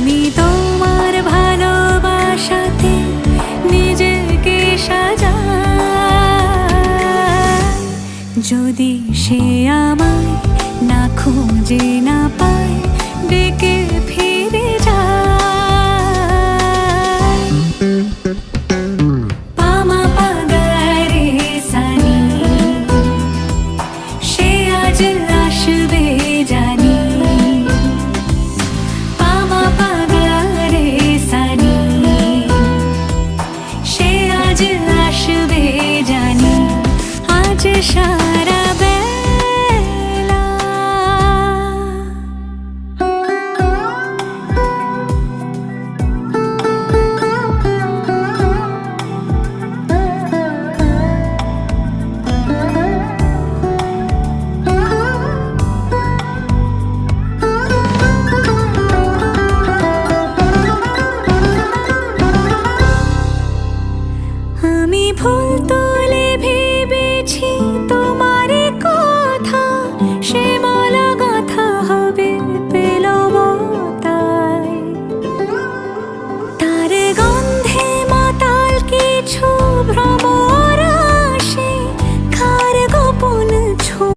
আমি তোমার ভালোবাসাতে নিজেকে সাজাই। যদি সে আমায় না খুঁজে না পায়, ডেকে ফিরে যায়। পামা পাগারে সানি, সে আজ আসবে জানি। পামা পাগারে সানি, সে আজ আসবে জানি। আজ সারা বেলা আমি ফুল তুলে ভেবেছি